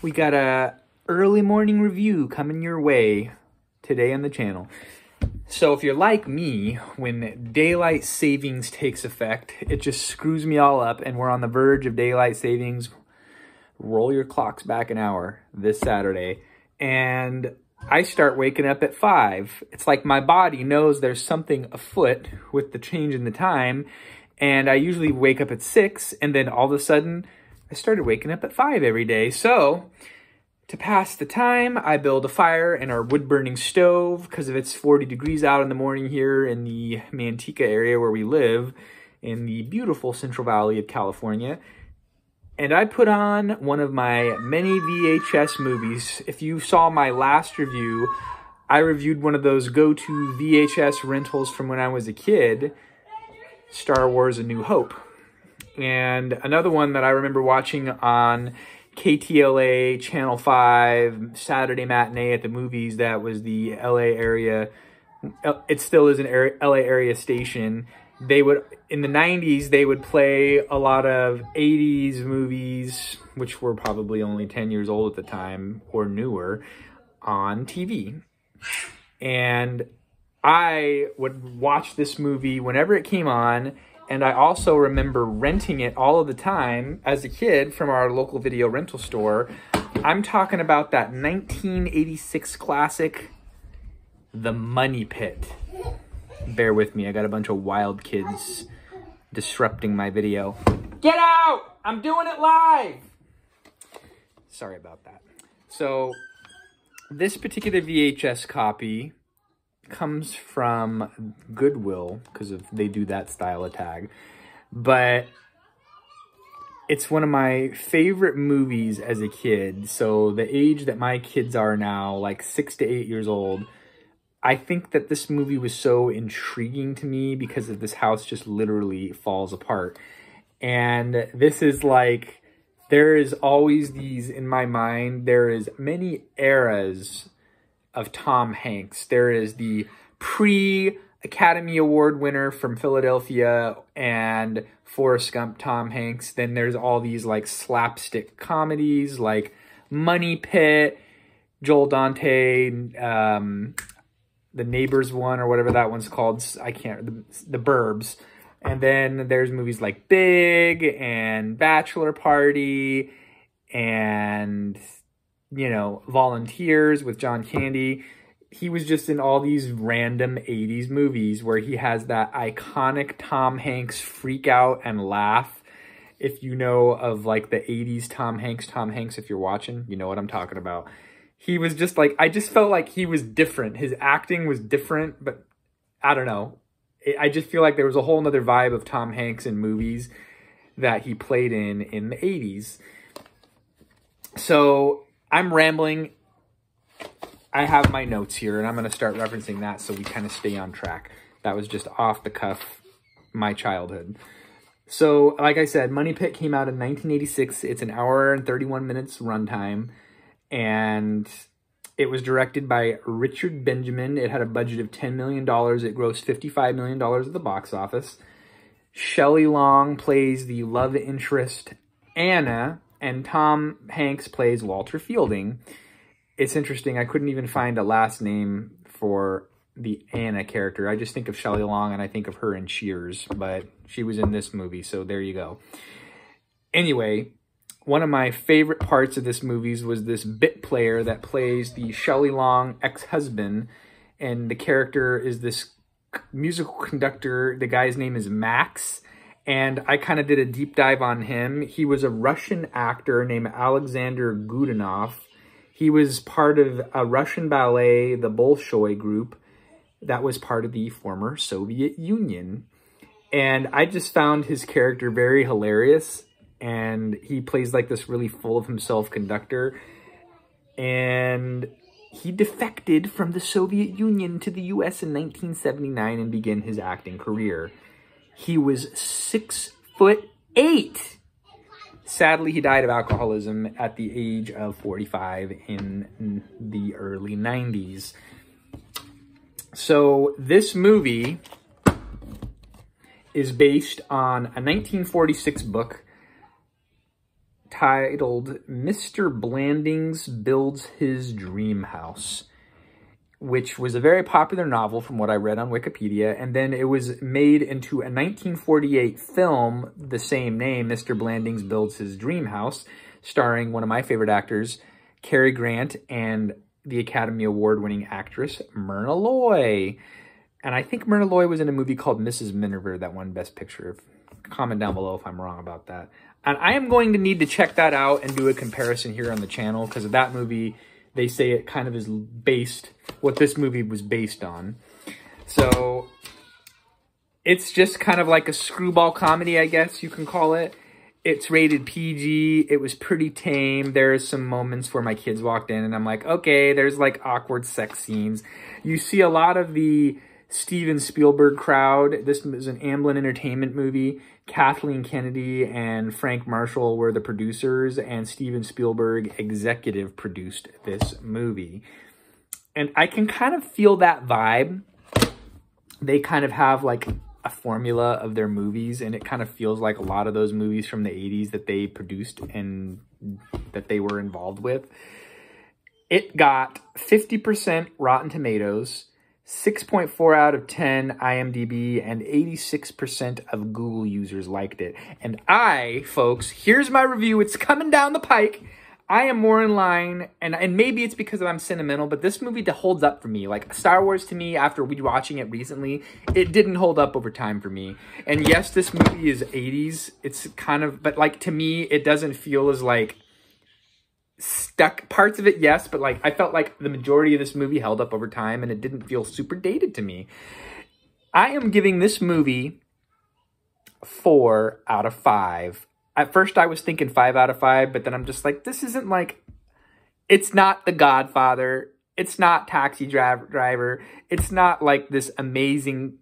We got a early morning review coming your way today on the channel. So if you're like me, when daylight savings takes effect, it just screws me all up, and we're on the verge of daylight savings. Roll your clocks back an hour this Saturday, and I start waking up at 5. It's like my body knows there's something afoot with the change in the time, and I usually wake up at 6, and then all of a sudden, I started waking up at 5 every day. So to pass the time, I build a fire in our wood-burning stove because if it's 40 degrees out in the morning here in the Manteca area where we live in the beautiful Central Valley of California. And I put on one of my many VHS movies. If you saw my last review, I reviewed one of those go-to VHS rentals from when I was a kid, Star Wars: A New Hope. And another one that I remember watching on KTLA Channel 5 Saturday matinee at the movies, that was the LA area. It still is an LA area station. They would, in the 90s, they would play a lot of 80s movies, which were probably only 10 years old at the time or newer, on TV. And I would watch this movie whenever it came on. And I also remember renting it all of the time as a kid from our local video rental store. I'm talking about that 1986 classic, The Money Pit. Bear with me, I got a bunch of wild kids disrupting my video. Get out! I'm doing it live! Sorry about that. So, this particular VHS copy comes from Goodwill because they do that style of tag, but it's one of my favorite movies as a kid. So the age that my kids are now, like 6 to 8 years old, I think that this movie was so intriguing to me because of this house just literally falls apart. And this is like, there is always these in my mind, there is many eras of Tom Hanks. There is the pre-Academy Award winner from Philadelphia and Forrest Gump Tom Hanks. Then there's all these like slapstick comedies like Money Pit, Joel Dante, the Neighbors one or whatever that one's called. I can't, the Burbs. And then there's movies like Big and Bachelor Party and, you know, Volunteers with John Candy. He was just in all these random 80s movies where he has that iconic Tom Hanks freak out and laugh. If you know of like the 80s Tom Hanks, if you're watching, you know what I'm talking about. He was just like, I just felt like he was different. His acting was different, but I don't know. I just feel like there was a whole nother vibe of Tom Hanks in movies that he played in the 80s. So I'm rambling. I have my notes here, and I'm going to start referencing that so we kind of stay on track. That was just off the cuff, my childhood. So, like I said, Money Pit came out in 1986. It's an hour and 31 minutes runtime, and it was directed by Richard Benjamin. It had a budget of $10 million. It grossed $55 million at the box office. Shelley Long plays the love interest Anna, and Tom Hanks plays Walter Fielding. It's interesting, I couldn't even find a last name for the Anna character. I just think of Shelley Long and I think of her in Cheers, but she was in this movie, so there you go. Anyway, one of my favorite parts of this movie was this bit player that plays the Shelley Long ex-husband, and the character is this musical conductor. The guy's name is Max. And I kind of did a deep dive on him. He was a Russian actor named Alexander Godunov. He was part of a Russian ballet, the Bolshoi group, that was part of the former Soviet Union. And I just found his character very hilarious. And he plays like this really full of himself conductor. And he defected from the Soviet Union to the US in 1979 and began his acting career. He was 6'8". Sadly, he died of alcoholism at the age of 45 in the early 90s. So this movie is based on a 1946 book titled Mr. Blandings Builds His Dream House, which was a very popular novel from what I read on Wikipedia. And then it was made into a 1948 film, the same name, Mr. Blandings Builds His Dream House, starring one of my favorite actors, Cary Grant, and the Academy Award-winning actress, Myrna Loy. And I think Myrna Loy was in a movie called Mrs. Miniver that won Best Picture. Comment down below if I'm wrong about that. And I am going to need to check that out and do a comparison here on the channel, because of that movie, they say it kind of is based, what this movie was based on. So it's just kind of like a screwball comedy, I guess you can call it. It's rated PG. It was pretty tame. There's some moments where my kids walked in and I'm like, okay, there's like awkward sex scenes. You see a lot of the Steven Spielberg crowd. This is an Amblin Entertainment movie. Kathleen Kennedy and Frank Marshall were the producers, and Steven Spielberg executive produced this movie. And I can kind of feel that vibe. They kind of have like a formula of their movies, and it kind of feels like a lot of those movies from the 80s that they produced and that they were involved with. It got 50% Rotten Tomatoes, 6.4 out of 10 IMDb, and 86% of Google users liked it. And I, folks, here's my review. It's coming down the pike. I am more in line, and maybe it's because I'm sentimental, but this movie holds up for me. Like, Star Wars, to me, after rewatching it recently, it didn't hold up over time for me. And yes, this movie is 80s. It's kind of, but like, to me, it doesn't feel as like stuck. Parts of it, yes, but like, I felt like the majority of this movie held up over time, and it didn't feel super dated to me. I am giving this movie 4 out of 5. At first, I was thinking 5 out of 5, but then I'm just like, this isn't like, it's not The Godfather. It's not Taxi Driver. It's not like this amazing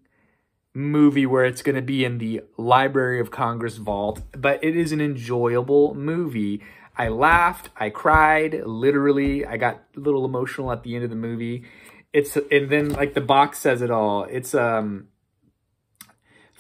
movie where it's going to be in the Library of Congress vault, but it is an enjoyable movie. I laughed, I cried, literally. I got a little emotional at the end of the movie. And then like the box says it all. It's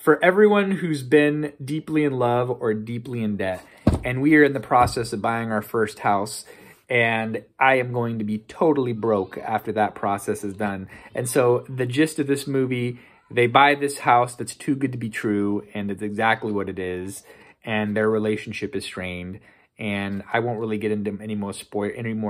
for everyone who's been deeply in love or deeply in debt. And we are in the process of buying our first house, and I am going to be totally broke after that process is done. And so the gist of this movie, they buy this house that's too good to be true, and it's exactly what it is, and their relationship is strained. And I won't really get into any more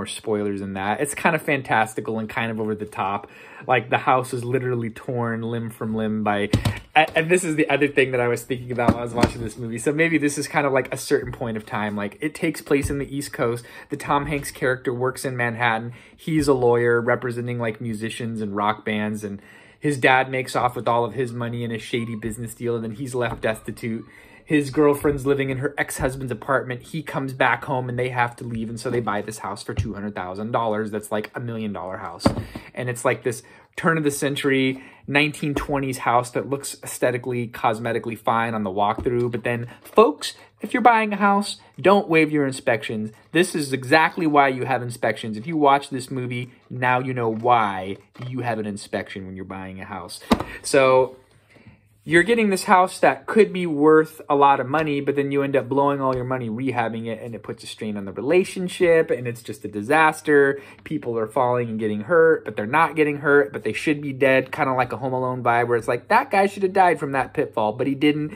spoilers than that. It's kind of fantastical and kind of over the top. Like, the house is literally torn limb from limb by... And this is the other thing that I was thinking about while I was watching this movie. So maybe this is kind of like a certain point of time. Like, it takes place in the East Coast. The Tom Hanks character works in Manhattan. He's a lawyer representing, like, musicians and rock bands. And his dad makes off with all of his money in a shady business deal, and then he's left destitute. His girlfriend's living in her ex-husband's apartment. He comes back home and they have to leave. And so they buy this house for $200,000. That's like $1 million house. And it's like this turn of the century 1920s house that looks aesthetically, cosmetically fine on the walkthrough. But then, folks, if you're buying a house, don't waive your inspections. This is exactly why you have inspections. If you watch this movie, now you know why you have an inspection when you're buying a house. So you're getting this house that could be worth a lot of money, but then you end up blowing all your money rehabbing it, and it puts a strain on the relationship, and it's just a disaster. People are falling and getting hurt, but they're not getting hurt, but they should be dead, kind of like a Home Alone vibe, where it's like, that guy should have died from that pitfall, but he didn't.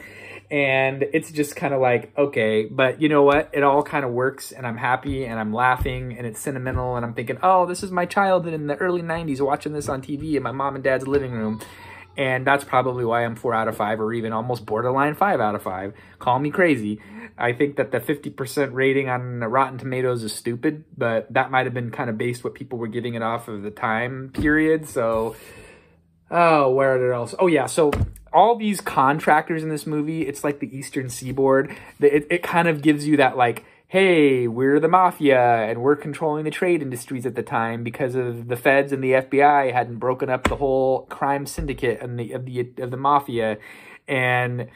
And it's just kind of like, okay, but you know what? It all kind of works, and I'm happy, and I'm laughing, and it's sentimental, and I'm thinking, oh, this is my childhood in the early 90s watching this on TV in my mom and dad's living room. And that's probably why I'm 4 out of 5, or even almost borderline 5 out of 5. Call me crazy. I think that the 50% rating on Rotten Tomatoes is stupid, but that might have been kind of based what people were giving it off of the time period. So, oh, where did it else? Oh, yeah. So all these contractors in this movie, it's like the Eastern Seaboard. It kind of gives you that, like, hey, we're the mafia, and we're controlling the trade industries at the time because of the feds and the FBI hadn't broken up the whole crime syndicate and of the mafia. And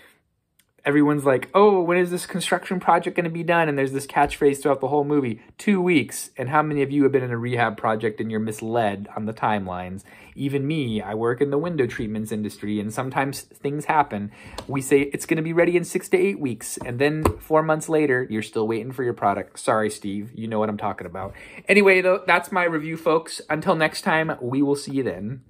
everyone's like, oh, when is this construction project going to be done? And there's this catchphrase throughout the whole movie, 2 weeks. And how many of you have been in a rehab project and you're misled on the timelines? Even me, I work in the window treatments industry, and sometimes things happen. We say it's going to be ready in 6 to 8 weeks, and then 4 months later, you're still waiting for your product. Sorry, Steve, you know what I'm talking about. Anyway, though, that's my review, folks. Until next time, we will see you then.